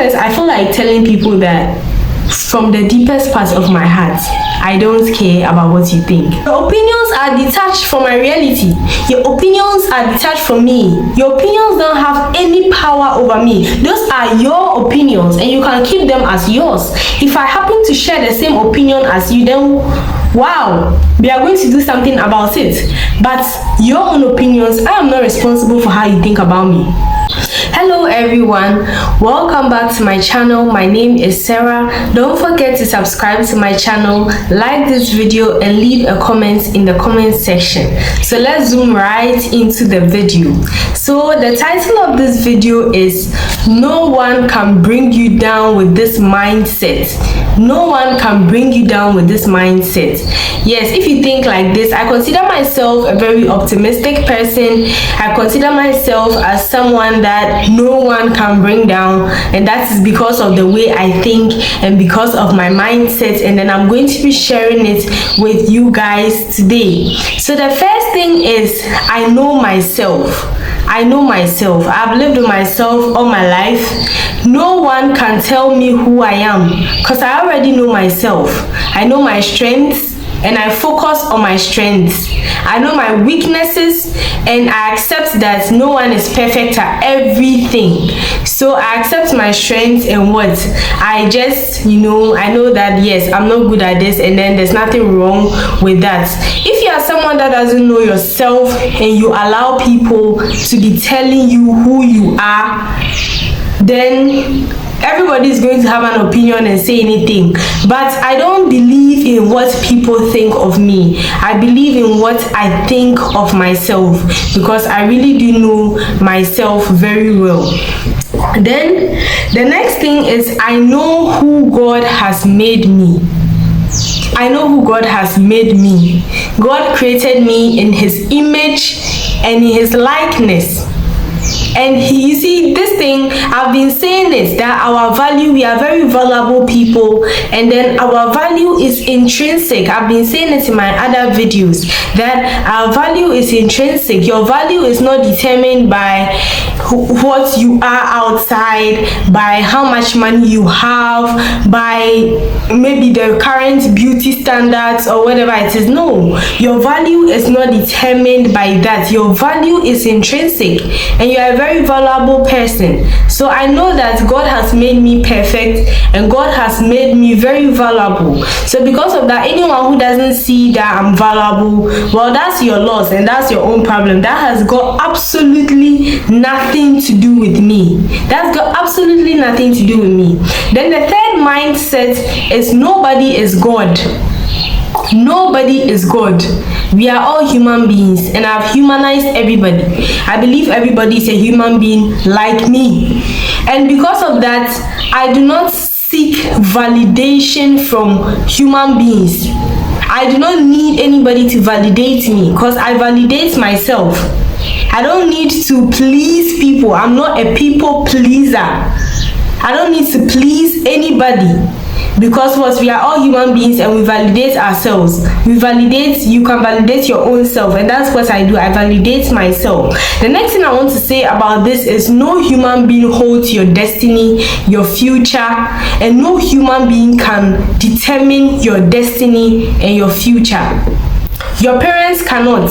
honest, I feel like telling people that from the deepest part of my heart, I don't care about what you think. Your opinions are detached from my reality. Your opinions are detached from me. Your opinions don't have any power over me. Those are your opinions and you can keep them as yours. If I happen to share the same opinion as you, then wow, we are going to do something about it. But your own opinions, I am not responsible for how you think about me. Hello everyone, welcome back to my channel. My name is Sarah. Don't forget to subscribe to my channel, like this video and leave a comment in the comment section. So let's zoom right into the video. So the title of this video is No One Can Bring You Down With This Mindset. No one can bring you down with this mindset. Yes, if you think like this, I consider myself a very optimistic person. I consider myself as someone that no one can bring down, and that is because of the way I think and because of my mindset. And then I'm going to be sharing it with you guys today. So the first thing is, I know myself. I know myself. I've lived with myself all my life. No one can tell me who I am because I already know myself. I know my strengths and I focus on my strengths. I know my weaknesses and I accept that no one is perfect at everything. So I accept my strengths and what I just, I know that yes, I'm not good at this, and then there's nothing wrong with that. If you are someone that doesn't know yourself and you allow people to be telling you who you are, then everybody is going to have an opinion and say anything. But I don't believe in what people think of me. I believe in what I think of myself, because I really do know myself very well. Then the next thing is, I know who God has made me. I know who God has made me. God created me in his image and in his likeness. And you see, this thing, I've been saying this, that our value, we are very valuable people, and then our value is intrinsic. I've been saying it in my other videos, that our value is intrinsic. Your value is not determined by what you are outside, by how much money you have, by maybe the current beauty standards or whatever it is. No, your value is not determined by that. Your value is intrinsic, and you are a very valuable person. So I know that God has made me perfect and God has made me very valuable. So because of that, anyone who doesn't see that I'm valuable, well, that's your loss and that's your own problem. That has got absolutely nothing to do with me. That's got absolutely nothing to do with me. Then the third mindset is, nobody is God. Nobody is God. We are all human beings, and I've humanized everybody. I believe everybody is a human being like me, and because of that, I do not seek validation from human beings. I do not need anybody to validate me, because I validate myself. I don't need to please people. I'm not a people pleaser. I don't need to please anybody. Because what, we are all human beings and we validate ourselves. You can validate your own self, and that's what I do. I validate myself. The next thing I want to say about this is, no human being holds your destiny, your future, and no human being can determine your destiny and your future. Your parents cannot.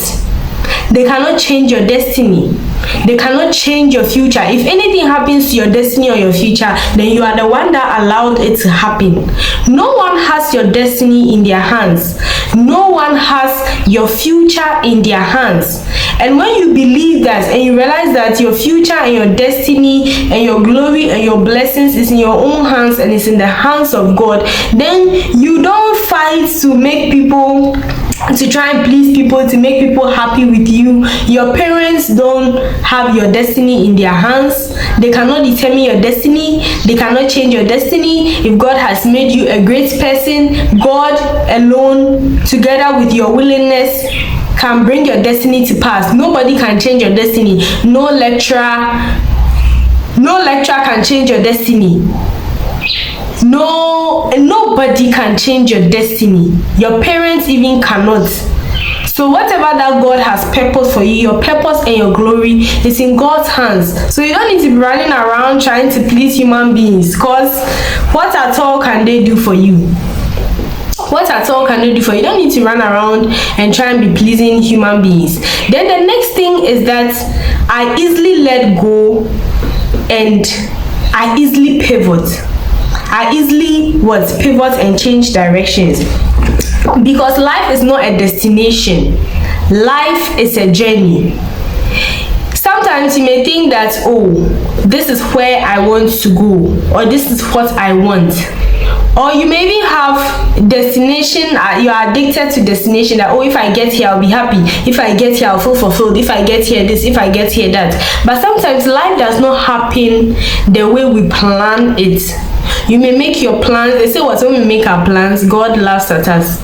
They cannot change your destiny. They cannot change your future. If anything happens to your destiny or your future, then you are the one that allowed it to happen. No one has your destiny in their hands. No one has your future in their hands. And when you believe that and you realize that your future and your destiny and your glory and your blessings is in your own hands and it's in the hands of God, then you don't fight to make people, to try and please people, to make people happy with you. Your parents don't have your destiny in their hands. They cannot determine your destiny. They cannot change your destiny. If God has made you a great person, God alone, together with your willingness, can bring your destiny to pass. Nobody can change your destiny. No lecturer can change your destiny. Nobody can change your destiny. Your parents even cannot. So whatever that God has purpose for you, your purpose and your glory is in God's hands. So you don't need to be running around trying to please human beings, because what at all can they do for you? What at all can they do for you? You don't need to run around and try and be pleasing human beings. Then the next thing is that I easily let go and I easily pivot. I easily pivot and change directions, because life is not a destination. Life is a journey. Sometimes you may think that, oh, this is where I want to go, or this is what I want. Or you maybe have destination, you are addicted to destination, that, oh, if I get here, I'll be happy. If I get here, I'll feel fulfilled. If I get here, this. If I get here, that. But sometimes life does not happen the way we plan it. You may make your plans. They say what, when we make our plans, God laughs at us.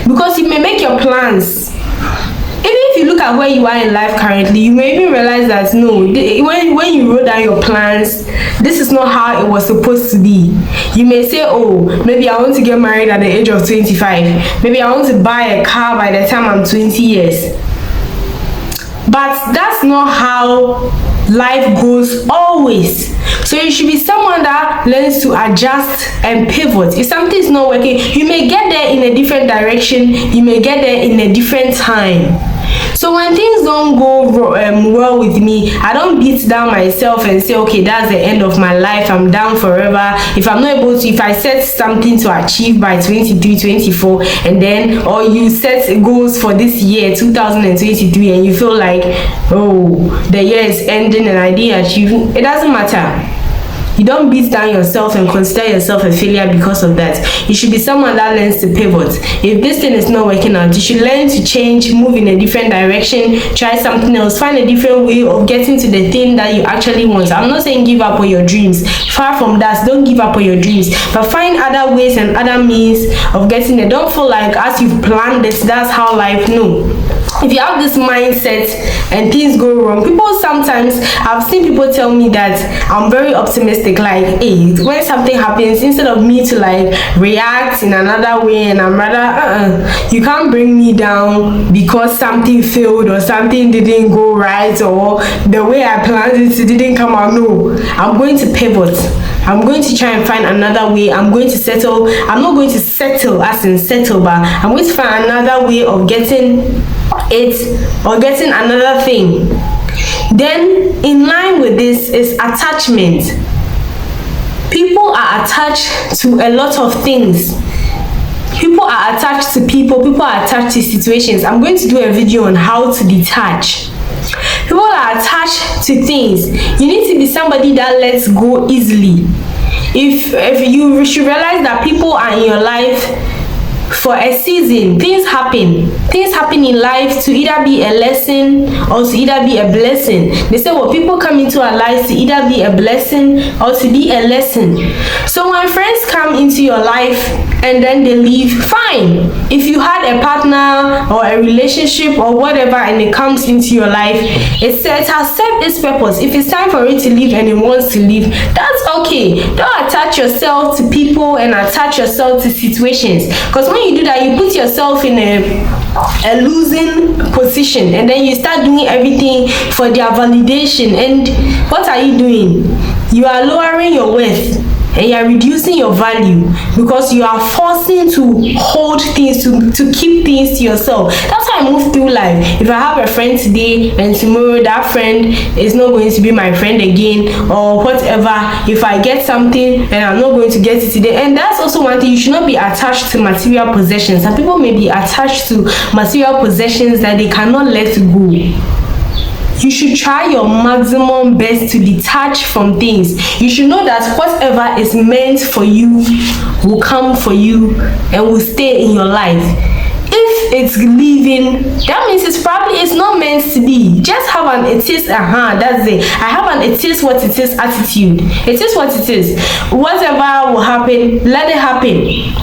Because you may make your plans. Even if you look at where you are in life currently, you may even realize that no, when you wrote down your plans, this is not how it was supposed to be. You may say, oh, maybe I want to get married at the age of 25. Maybe I want to buy a car by the time I'm 20 years. But that's not how life goes always. So you should be someone that learns to adjust and pivot. If something is not working, you may get there in a different direction. You may get there in a different time. So when things don't go well with me, I don't beat down myself and say, okay, that's the end of my life, I'm down forever. If I'm not able to, if I set something to achieve by 23, 24, and then, or you set goals for this year, 2023, and you feel like, oh, the year is ending and I didn't achieve, it doesn't matter. You don't beat down yourself and consider yourself a failure because of that. You should be someone that learns to pivot. If this thing is not working out, you should learn to change, move in a different direction, try something else, find a different way of getting to the thing that you actually want. I'm not saying give up on your dreams. Far from that, don't give up on your dreams. But find other ways and other means of getting there. Don't feel like as you've planned this, that's how life, no. If you have this mindset and things go wrong, I've seen people tell me that I'm very optimistic, like, hey, when something happens, instead of me to like react in another way, and I'm rather, you can't bring me down because something failed or something didn't go right, or the way I planned it didn't come out. No, I'm going to pivot. I'm going to try and find another way. I'm going to settle. I'm not going to settle as in settle, but I'm going to find another way of getting it or getting another thing. Then in line with this is attachment. People are attached to a lot of things. People are attached to people are attached to situations. I'm going to do a video on how to detach. People are attached to things. You need to be somebody that lets go easily. If you should realize that people are in your life for a season. Things happen in life to either be a lesson or to either be a blessing. They say, well, people come into our lives to either be a blessing or to be a lesson. So when friends come into your life and then they leave, fine. If you had a partner or a relationship or whatever and it comes into your life, it has served its purpose. If it's time for it to leave and it wants to leave, that's okay. Don't attach yourself to people and attach yourself to situations, because when you do that, you put yourself in a losing position, and then you start doing everything for their validation. And what are you doing? You are lowering your worth and you are reducing your value, because you are forcing to hold things, to keep things to yourself. That's how I move through life. If I have a friend today and tomorrow that friend is not going to be my friend again, or whatever, if I get something and I'm not going to get it today. And that's also one thing. You should not be attached to material possessions. Some people may be attached to material possessions that they cannot let go. You should try your maximum best to detach from things. You should know that whatever is meant for you will come for you and will stay in your life. If it's leaving, that means it's not meant to be. Just have an it is, that's it. I have an it is what it is attitude. It is what it is. Whatever will happen, let it happen.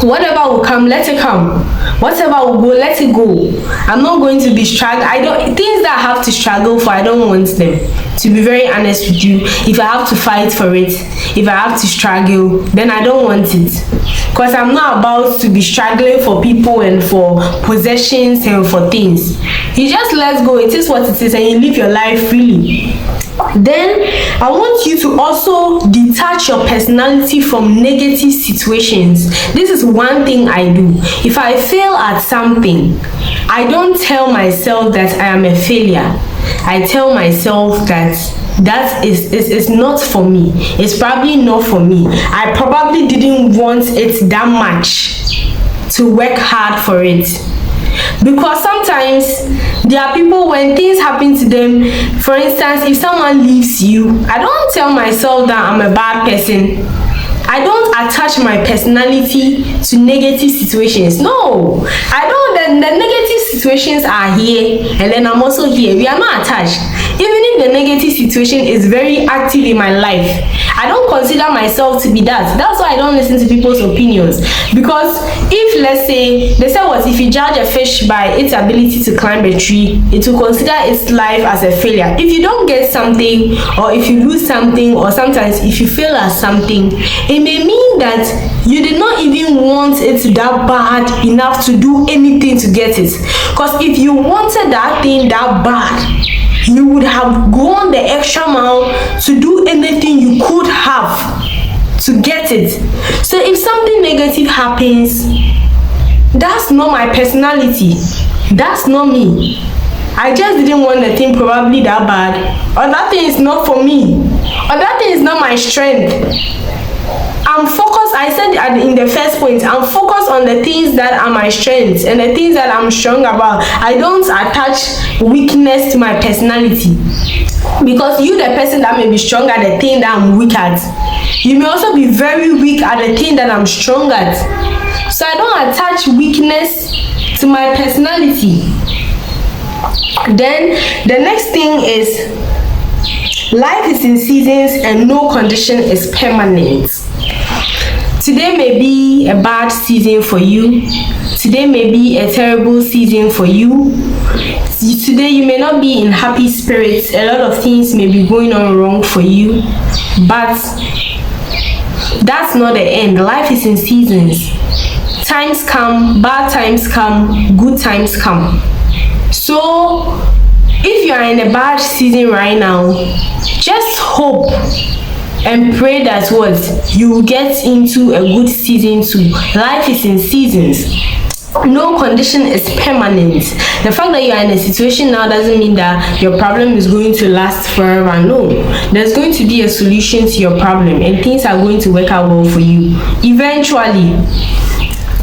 Whatever will come, let it come. Whatever will go, let it go. I'm not going to be struggling. Things that I have to struggle for, I don't want them. To be very honest with you, if I have to fight for it, if I have to struggle, then I don't want it. Because I'm not about to be struggling for people and for possessions and for things. You just let go. It is what it is, and you live your life freely. Then I want you to also detach your personality from negative situations. This is one thing I do. If I fail at something, I don't tell myself that I am a failure. I tell myself that is not for me. It's probably not for me. I probably didn't want it that much to work hard for it. Because sometimes there are people, when things happen to them, for instance, if someone leaves you, I don't tell myself that I'm a bad person. I don't attach my personality to negative situations. No, I know that the negative situations are here, and then I'm also here. We are not attached. Even if the negative situation is very active in my life, I don't consider myself to be that. That's why I don't listen to people's opinions. Because if, let's say, they say what, if you judge a fish by its ability to climb a tree, it will consider its life as a failure. If you don't get something, or if you lose something, or sometimes if you fail at something, it may mean that you did not even want it that bad enough to do anything to get it. Because if you wanted that thing that bad, you would have gone the extra mile to do anything you could have to get it. So if something negative happens, that's not my personality. That's not me. I just didn't want the thing probably that bad, or that thing is not for me, or that thing is not my strength. I'm focused, I said in the first point, I'm focused on the things that are my strengths and the things that I'm strong about. I don't attach weakness to my personality. Because you, the person that may be strong at the thing that I'm weak at, you may also be very weak at the thing that I'm strong at. So I don't attach weakness to my personality. Then the next thing is, life is in seasons and no condition is permanent. Today may be a bad season for you. Today may be a terrible season for you. Today you may not be in happy spirits. A lot of things may be going on wrong for you. But that's not the end. Life is in seasons. Times come, bad times come, good times come. So if you are in a bad season right now, just hope and pray that what you will get into a good season too. Life is in seasons. No condition is permanent. The fact that you are in a situation now doesn't mean that your problem is going to last forever. No, there's going to be a solution to your problem, and things are going to work out well for you eventually.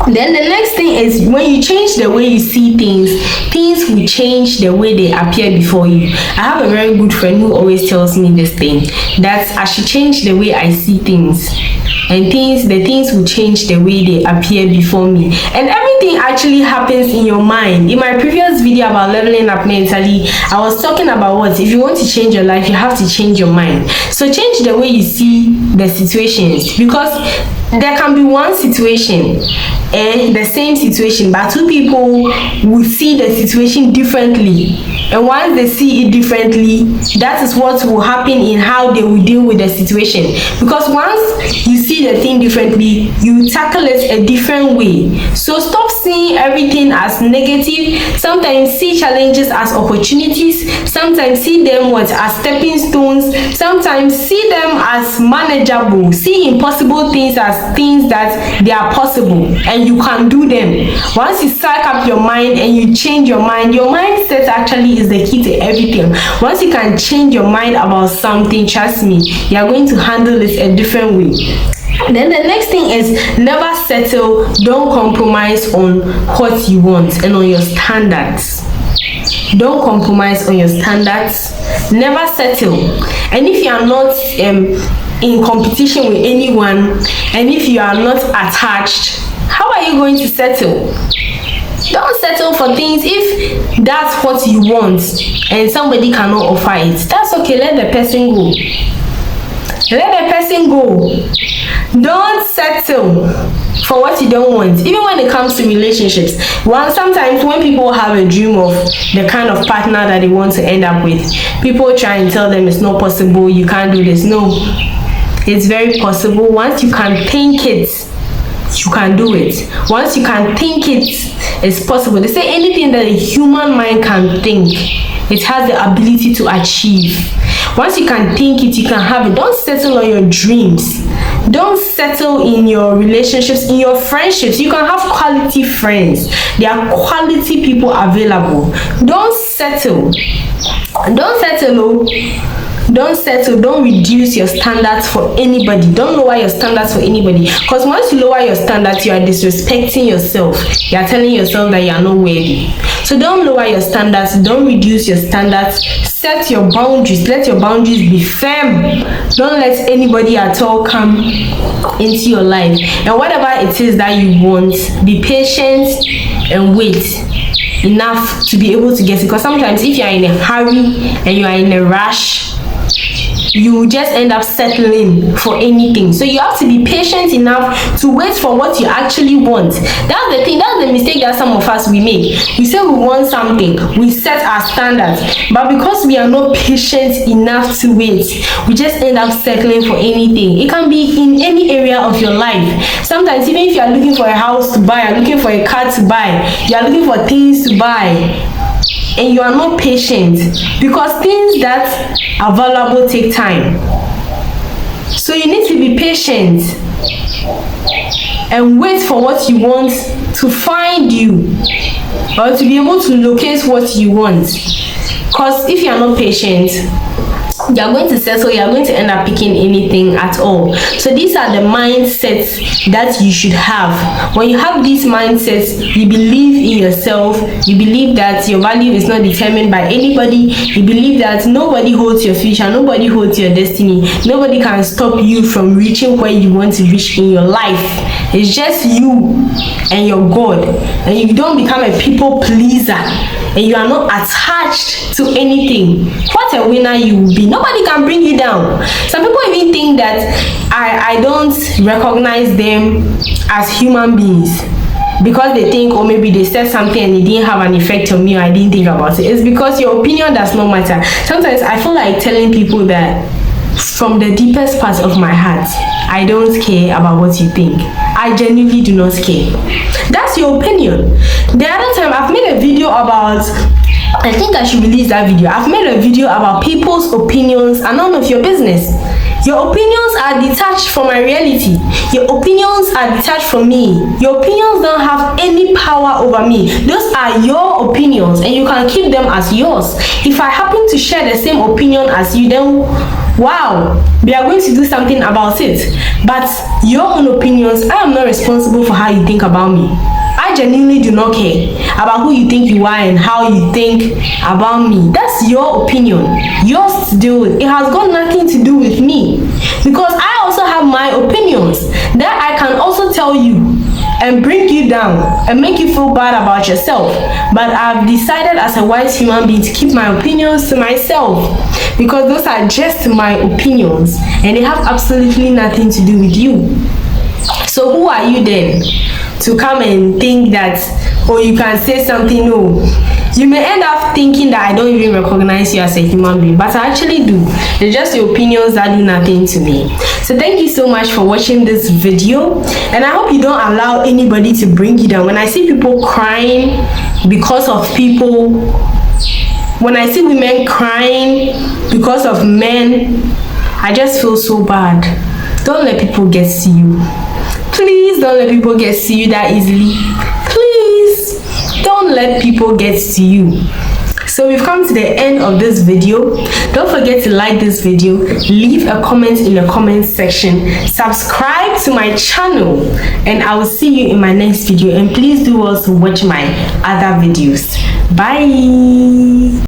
Then the next thing is, when you change the way you see things, things will change the way they appear before you. I have a very good friend who always tells me this thing, that I should change the way I see things, and the things will change the way they appear before me. And everything actually happens in your mind. In my previous video about leveling up mentally, I was talking about what, if you want to change your life, you have to change your mind. So change the way you see the situations, because there can be one situation and the same situation, but two people will see the situation differently, and once they see it differently, that is what will happen in how they will deal with the situation. Because once you see the thing differently, you tackle it a different way. So stop seeing everything as negative. Sometimes see challenges as opportunities. Sometimes see them as stepping stones. Sometimes see them as manageable. See impossible things as things that they are possible and you can do them. Once you psych up your mind and you change your mindset actually is the key to everything. Once you can change your mind about something, trust me, you are going to handle it a different way. Then the next thing is, never settle. Don't compromise on what you want and on your standards. Don't compromise on your standards. Never settle. And if you are not in competition with anyone, and if you are not attached, how are you going to settle? Don't settle for things. If that's what you want and somebody cannot offer it, that's okay. Let the person go. Let the person go. Don't settle for what you don't want. Even when it comes to relationships, sometimes when people have a dream of the kind of partner that they want to end up with, people try and tell them it's not possible, you can't do this. No, it's very possible. Once you can think it, you can do it. Once you can think it's possible. They say anything that a human mind can think, it has the ability to achieve. Once you can think it, you can have it. Don't settle on your dreams. Don't settle in your relationships, in your friendships. You can have quality friends. There are quality people available. Don't settle. Don't settle. Don't settle. Don't reduce your standards for anybody. Don't lower your standards for anybody. Because once you lower your standards, you are disrespecting yourself. You are telling yourself that you are not worthy. So don't lower your standards. Don't reduce your standards. Set your boundaries. Let your boundaries be firm. Don't let anybody at all come into your life. And whatever it is that you want, be patient and wait enough to be able to get it. Because sometimes if you are in a hurry and you are in a rush, you just end up settling for anything. So you have to be patient enough to wait for what you actually want. That's the thing. That's the mistake that some of us we make. We say we want something, we set our standards, but because we are not patient enough to wait, we just end up settling for anything. It can be in any area of your life. Sometimes even if you are looking for a house to buy, you're looking for a car to buy, you are looking for things to buy, and you are not patient, because things that are valuable take time. So you need to be patient and wait for what you want to find you, or to be able to locate what you want. Because if you are not patient, you are going to settle, you are going to end up picking anything at all. So these are the mindsets that you should have. When you have these mindsets, you believe in yourself, you believe that your value is not determined by anybody, you believe that nobody holds your future, nobody holds your destiny, nobody can stop you from reaching where you want to reach in your life. It's just you and your God, and you don't become a people pleaser, and you are not attached to anything. What a winner you will be. Nobody can bring you down. Some people even think that I don't recognize them as human beings because they think, or maybe they said something and it didn't have an effect on me, or I didn't think about it. It's because your opinion does not matter. Sometimes I feel like telling people that from the deepest part of my heart, I don't care about what you think. I genuinely do not care. That's your opinion. The other time I've made a video about, I think I should release that video. I've made a video about people's opinions are none of your business. Your opinions are detached from my reality. Your opinions are detached from me. Your opinions don't have any power over me. Those are your opinions, and you can keep them as yours. If I happen to share the same opinion as you, then wow, we are going to do something about it. But your own opinions, I am not responsible for how you think about me. I genuinely do not care about who you think you are and how you think about me. That's your opinion, yours to deal with. It has got nothing to do with me, because I also have my opinions that I can also tell you and bring you down and make you feel bad about yourself. But I've decided as a wise human being to keep my opinions to myself, because those are just my opinions and they have absolutely nothing to do with you. So who are you then to come and think that, or you can say something? No, you may end up thinking that I don't even recognize you as a human being, but I actually do. It's just your opinions that do nothing to me. So thank you so much for watching this video, and I hope you don't allow anybody to bring you down. When I see people crying because of people, when I see women crying because of men, I just feel so bad. Don't let people get to you. Please don't let people get to you that easily. Please don't let people get to you. So we've come to the end of this video. Don't forget to like this video, leave a comment in the comment section, subscribe to my channel, and I will see you in my next video. And please do also watch my other videos. Bye.